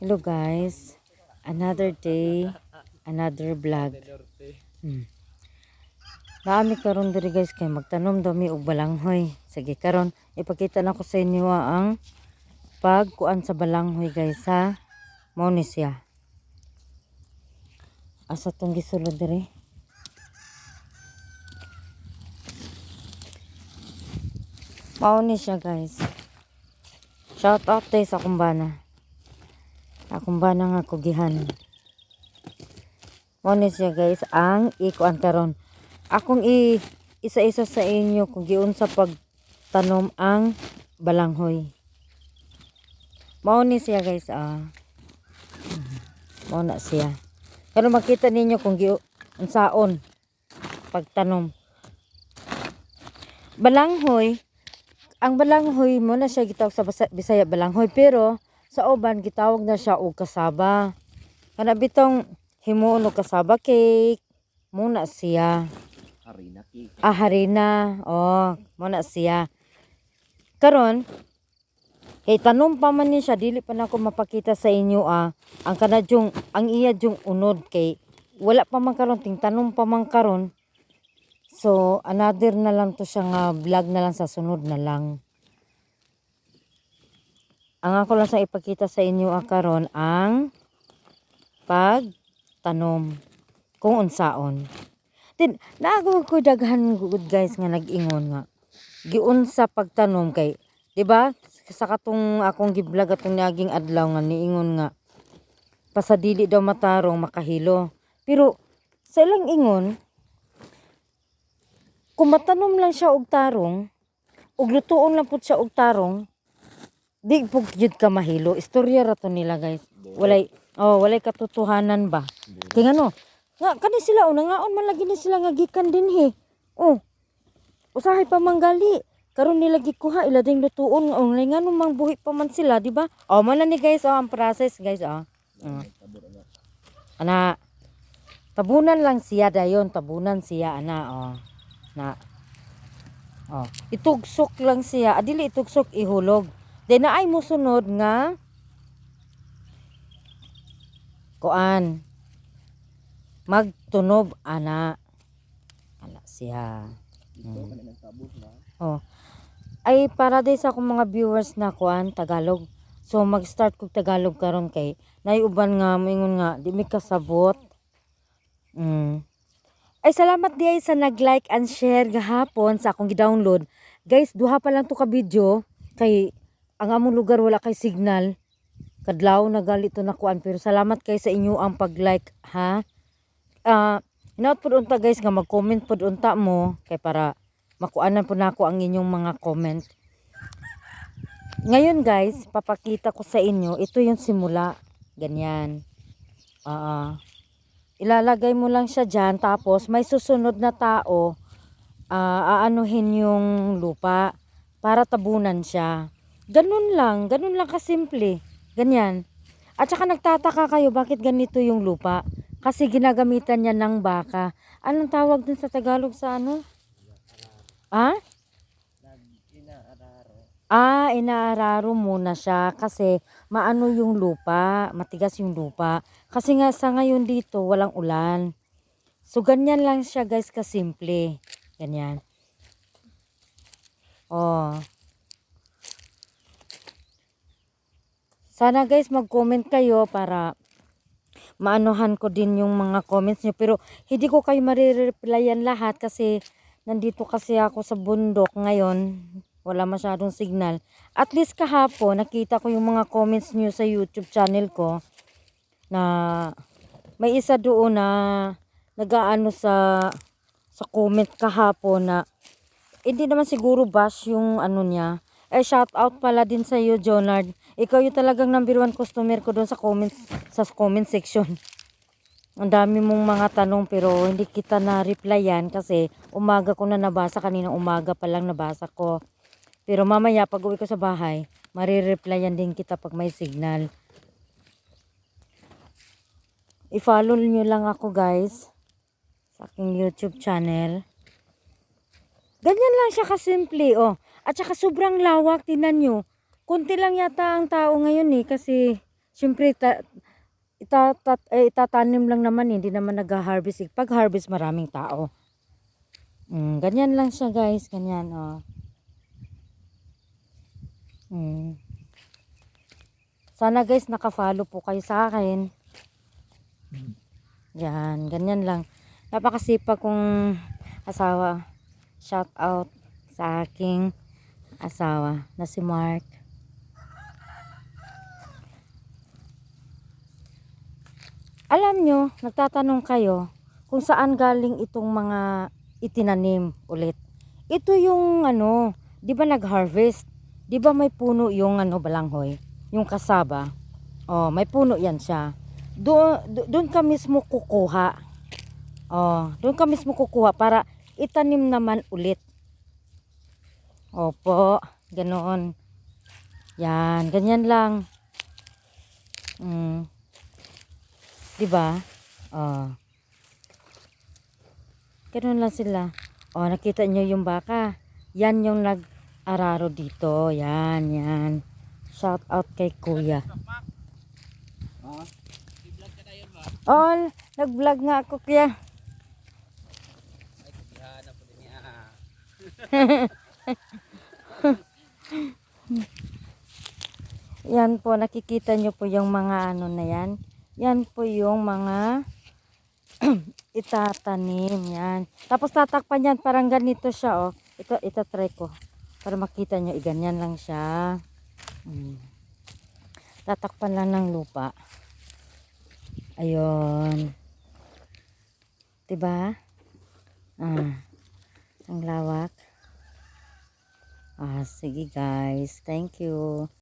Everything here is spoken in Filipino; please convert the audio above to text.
Hello guys, another day, another vlog. Naami karon diri guys kay magtanom daw mi og balanghoy. Sige karon ipakita na ko sa inyo ang pagkuan sa balanghoy guys ha. Mao ni siya. Asa tong gisulod diri? Mao ni siya guys. Shout out tayo sa kumbana. Akong bana nga kugihan. Mao ni siya guys ang ikuan karon. Akong isa-isa sa inyo kung giun sa pagtanom ang balanghoy. Mao ni siya guys Mao na siya. Pero makita ninyo kung unsaon pagtanom. Balanghoy, ang balanghoy mo na siya gitawag sa Bisaya balanghoy, pero sa uban gitawag na siya og kasaba. Kana bitong himuon og kasaba cake, muna siya. Harina cake. Harina. Oh, muna siya. Karon, kay tanom pa man ni siya, dili pa na ako mapakita sa inyo ang kanadyong, ang iya yung unod kay wala pa man karon, ting tanom pa man karon. So, another na lang to siya nga vlog na lang sa sunod na lang. Ang ako lang sa ipakita sa inyo karon ang pagtanom kung unsaon. Then naagawag ko daghan good guys nga nag-ingon nga giun sa pagtanom kay, di ba? Sa katong akong giblog atong naging adlaw nga niingon nga pasadili daw matarong makahilo. Pero sa ilang ingon, kung matanom lang siya og tarong, ug lutuon lang pud siya og tarong, di pug jud ka mahilo. Istorya ra to nila guys. Walay katotohanan ba? Kaya ngano? Nga kani sila nangaon man lagi ni sila nga gikan dinhi. Usahay pa manggali. Karon nila gikuha ila ding lutuon ngano mang buhi pa man sila, di ba? Man na ni guys ang process guys Ana tabunan lang siya dayon, tabunan siya ana na itugsok lang siya, dili itugsok ihulog. Then naay mo sunod nga kuan magtunob ana siya. Ay para din sa akong mga viewers na kuan Tagalog. So mag-start kog Tagalog karon kay nay uban nga moingon nga di mi kasabot. Ay salamat di sa nag-like and share gahapon sa akong gi-download. Guys, duha pa lang to ka video kay ang among lugar wala kay signal. Kadlaw na gali to na kuan, pero salamat kay sa inyo ang pag-like ha. Hinaut pod unta guys nga mag-comment pod unta mo kay para makuanan po nako ang inyong mga comment. Ngayon guys, papakita ko sa inyo, ito yung simula. Ganyan. Ilalagay mo lang siya dyan, tapos may susunod na tao, aanuhin yung lupa para tabunan siya. Ganun lang kasimple. Ganyan. At saka nagtataka kayo bakit ganito yung lupa. Kasi ginagamitan niya ng baka. Anong tawag dun sa Tagalog sa ano? Inaararo muna siya kasi maano yung lupa, matigas yung lupa. Kasi nga sa ngayon dito walang ulan. So ganyan lang siya guys kasimple. Ganyan. Sana guys mag-comment kayo para maanuhan ko din yung mga comments nyo. Pero hindi ko kayo marireplyan lahat kasi nandito kasi ako sa bundok ngayon. Wala masyadong signal. At least kahapon nakita ko yung mga comments nyo sa YouTube channel ko na may isa doon na nagaano sa comment kahapon na hindi naman siguro bash yung ano niya. Shout out pala din sa iyo Jonard. Ikaw yung talagang number 1 customer ko doon sa comment section. Ang dami mong mga tanong pero hindi kita na-replyan kasi umaga ko na nabasa, kanina umaga pa lang nabasa ko. Pero mamaya pag uwi ko sa bahay, marireplyan din kita pag may signal. I-follow nyo lang ako guys sa aking YouTube channel. Ganyan lang siya kasimple. At saka sobrang lawak, tinan nyo. Konti lang yata ang tao ngayon eh kasi syempre itatanim lang naman, hindi naman nag-harvest. Pag harvest maraming tao. Ganyan lang siya guys, ganyan oh. Mm. Sana guys naka-follow po kayo sa akin. Yan, ganyan lang. Napakasipag kong asawa. Shout out sa aking asawa na si Mark. Alam nyo, nagtatanong kayo kung saan galing itong mga itinanim ulit. Ito yung ano, 'di ba nag-harvest? 'Di ba may puno yung ano balanghoy, yung kasaba. Oh, may puno 'yan siya. Doon ka mismo kukuha. Oh, doon ka mismo kukuha para itanim naman ulit. Opo, ganoon. Yan, ganyan lang. 'Di ba? Oh, ganoon lang sila. Oh, nakita nyo yung baka. Yan yung nag-araro dito. Yan, yan. Shout out kay Kuya. Oh, nag-vlog nga ako Kuya. Yan po, nakikita nyo po yung mga ano na yan. Yan po yung mga itatanim yan. Tapos tatakpan yan, parang ganito siya oh. Ito try ko. Para makita nyo, ganyan lang siya. Tatakpan lang ng lupa. Ayun. 'Di ba? Ang lawak. Sige guys, thank you.